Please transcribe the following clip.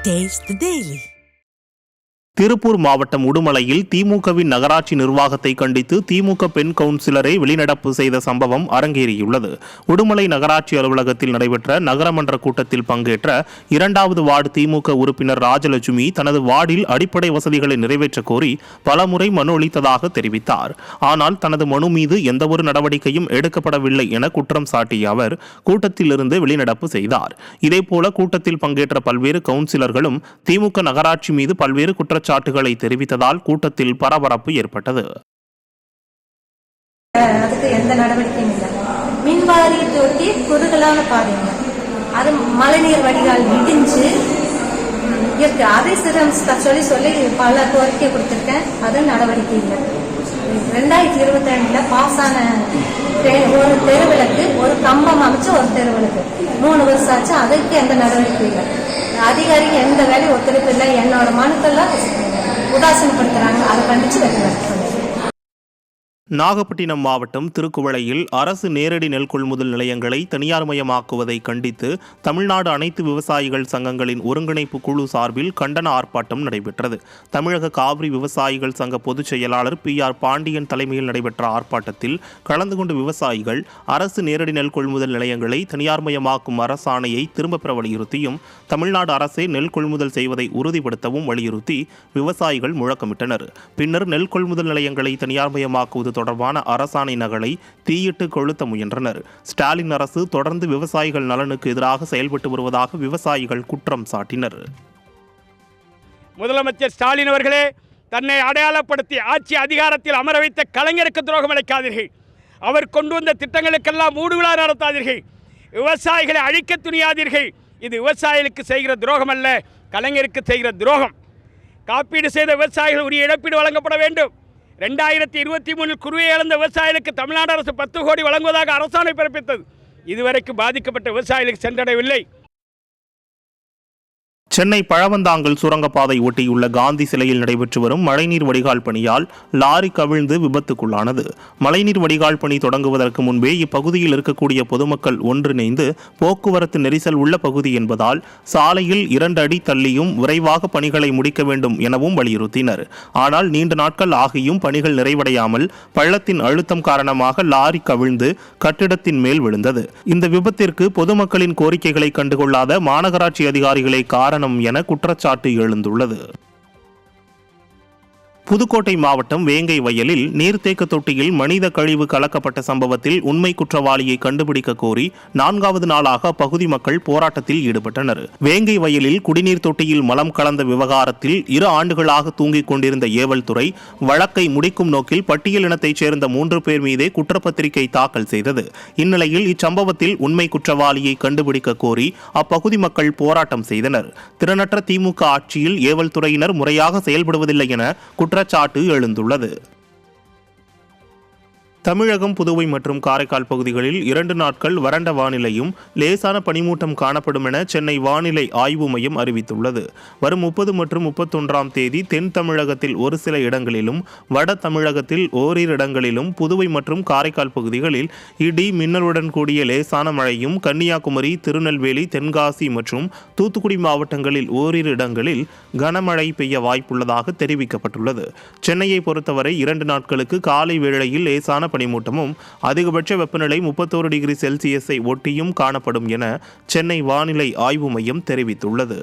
Taste the Daily. Tiruppur மாவட்டம் உடுமலையில் திமுகவின் நகராட்சி நிர்வாகத்தை கண்டித்து திமுக பெண் கவுன்சிலரை வெளிநடப்பு செய்த சம்பவம் அரங்கேறியுள்ளது. உடுமலை நகராட்சி அலுவலகத்தில் நடைபெற்ற நகரமன்ற கூட்டத்தில் பங்கேற்ற 2வது வார்டு திமுக உறுப்பினர் ராஜலட்சுமி தனது வார்டில் அடிப்படை வசதிகளை நிறைவேற்ற கோரி பலமுறை மனு அளித்ததாக தெரிவித்தார். ஆனால் தனது மனு மீது எந்தவொரு நடவடிக்கையும் எடுக்கப்படவில்லை என குற்றம் சாட்டிய அவர் கூட்டத்திலிருந்து வெளிநடப்பு செய்தார். இதேபோல கூட்டத்தில் பங்கேற்ற பல்வேறு கவுன்சிலர்களும் திமுக நகராட்சி மீது பல்வேறு குற்றச்சாட்டுகளை தெரிவித்ததால் கூட்டத்தில் பரபரப்பு ஏற்பட்டது. அதுக்கு எந்த நடவடிக்கையும் இல்லை. மின்வாரியத்தை ஒட்டி குறுகலான பாதைங்க, அது மழைநீர் வடிகால் இடிஞ்சு இருக்கு. அதை சொல்லி பல கோரிக்கை கொடுத்திருக்கேன். அது நடவடிக்கை இல்லை. 2022 பாஸ் ஆன ஒரு தெருவிளக்கு, ஒரு கம்பம் அமைச்சு ஒரு தெருவிளக்கு 3 வருஷம் ஆச்சு. அதுக்கு எந்த நடவடிக்கை இல்லை. அதிகாரிகள் எந்த வேலையும் ஒத்துழைப்பு இல்லை. என்னோட மனுக்கெல்லாம் உதாசீனப்படுத்துறாங்க. அதை கண்டிச்சு வைக்கிறாங்க. நாகப்பட்டினம் மாவட்டம் திருக்குவளையில் அரசு நேரடி நெல் கொள்முதல் நிலையங்களை தனியார்மயமாக்குவதை கண்டித்து தமிழ்நாடு அனைத்து விவசாயிகள் சங்கங்களின் ஒருங்கிணைப்பு குழு சார்பில் கண்டன ஆர்ப்பாட்டம் நடைபெற்றது. தமிழக காவிரி விவசாயிகள் சங்க பொதுச் செயலாளர் PR பாண்டியன் தலைமையில் நடைபெற்ற ஆர்ப்பாட்டத்தில் கலந்து கொண்ட விவசாயிகள் அரசு நேரடி நெல் கொள்முதல் நிலையங்களை தனியார்மயமாக்கும் அரசாணையை திரும்பப் பெற வலியுறுத்தியும் தமிழ்நாடு அரசே நெல் கொள்முதல் செய்வதை உறுதிப்படுத்தவும் வலியுறுத்தி விவசாயிகள் முழக்கமிட்டனர். பின்னர் நெல் கொள்முதல் நிலையங்களை தனியார்மயமாக்குவது தொடர்பான அரசாணை நகலை தீயிட்டு கொளுத்த முயன்றனர். ஸ்டாலின் அரசு தொடர்ந்து விவசாயிகள் நலனுக்கு எதிராக செயல்பட்டு வருவதாக விவசாயிகள் குற்றம் சாட்டினர். முதலமைச்சர் ஸ்டாலின் அவர்களே, தன்னை அடையாளப்படுத்தி ஆட்சி அதிகாரத்தில் அமர வைத்த கலைஞருக்கு துரோகம் அளிக்காதீர்கள். அவர் கொண்டு வந்த திட்டங்களுக்கெல்லாம் மூடுவிழா நடத்தாதீர்கள். விவசாயிகளை அழிக்க துணியாதீர்கள். இது விவசாயிகளுக்கு செய்கிற துரோகம் அல்ல, கலைஞருக்கு செய்கிற துரோகம். காப்பீடு செய்த விவசாயிகள் உரிய இழப்பீடு வழங்கப்பட வேண்டும். 2023 குருவை இழந்த விவசாயிகளுக்கு தமிழ்நாடு அரசு 10 கோடி வழங்குவதாக அரசாணை பிறப்பித்தது. இதுவரைக்கும் பாதிக்கப்பட்ட விவசாயிகளுக்கு சென்றடையவில்லை. சென்னை பழவந்தாங்கல் சுரங்கப்பாதை ஒட்டியுள்ள காந்தி சிலையில் நடைபெற்று வரும் மழைநீர் வடிகால் பணியால் லாரி கவிழ்ந்து விபத்துக்குள்ளானது. மழைநீர் வடிகால் பணி தொடங்குவதற்கு முன்பே இப்பகுதியில் இருக்கக்கூடிய பொதுமக்கள் ஒன்றிணைந்து போக்குவரத்து நெரிசல் உள்ள பகுதி என்பதால் சாலையில் 2 அடி தள்ளியும் விரைவாக பணிகளை முடிக்க வேண்டும் எனவும் வலியுறுத்தினர். ஆனால் நீண்ட நாட்கள் ஆகியும் பணிகள் நிறைவடையாமல் பள்ளத்தின் அழுத்தம் காரணமாக லாரி கவிழ்ந்து கட்டிடத்தின் மேல் விழுந்தது. இந்த விபத்திற்கு பொதுமக்களின் கோரிக்கைகளை கண்டுகொள்ளாத மாநகராட்சி அதிகாரிகளே காரணம் என குற்றச்சாட்டு எழுந்துள்ளது. புதுக்கோட்டை மாவட்டம் வேங்கை வயலில் நீர்த்தேக்க தொட்டியில் மனித கழிவு கலக்கப்பட்ட சம்பவத்தில் உண்மை குற்றவாளியை கண்டுபிடிக்க கோரி 4வது நாளாக அப்பகுதி மக்கள் போராட்டத்தில் ஈடுபட்டனர். வேங்கை வயலில் குடிநீர் தொட்டியில் மலம் கலந்த விவகாரத்தில் 2 ஆண்டுகளாக தூங்கிக் கொண்டிருந்த ஏவல் துறை வழக்கை முடிக்கும் நோக்கில் பட்டியலினத்தைச் சேர்ந்த 3 பேர் மீதே குற்றப்பத்திரிகை தாக்கல் செய்தது. இந்நிலையில் இச்சம்பவத்தில் உண்மை குற்றவாளியை கண்டுபிடிக்க கோரி அப்பகுதி மக்கள் போராட்டம் செய்தனர். திறனற்ற திமுக ஆட்சியில் ஏவல் துறையினர் முறையாக செயல்படுவதில்லை என குற்றச்சாட்டு எழுந்துள்ளது. தமிழகம், புதுவை மற்றும் காரைக்கால் பகுதிகளில் 2 நாட்கள் வறண்ட வானிலையும் லேசான பனிமூட்டம் காணப்படும் என சென்னை வானிலை ஆய்வு மையம் அறிவித்துள்ளது. வரும் 30 மற்றும் 31ஆம் தேதி தென் தமிழகத்தில் ஒரு சில இடங்களிலும், வட தமிழகத்தில் ஓரிரு இடங்களிலும், புதுவை மற்றும் காரைக்கால் பகுதிகளில் இடி மின்னலுடன் கூடிய லேசான மழையும், கன்னியாகுமரி, திருநெல்வேலி, தென்காசி மற்றும் தூத்துக்குடி மாவட்டங்களில் ஓரிரு இடங்களில் கனமழை பெய்ய வாய்ப்புள்ளதாக தெரிவிக்கப்பட்டுள்ளது. சென்னையை பொறுத்தவரை 2 நாட்களுக்கு காலை வேளையில் லேசான பனிமூட்டமும் அதிகபட்ச வெப்பநிலை 31 டிகிரி செல்சியஸை ஒட்டியும் காணப்படும் என சென்னை வானிலை ஆய்வு மையம் தெரிவித்துள்ளது.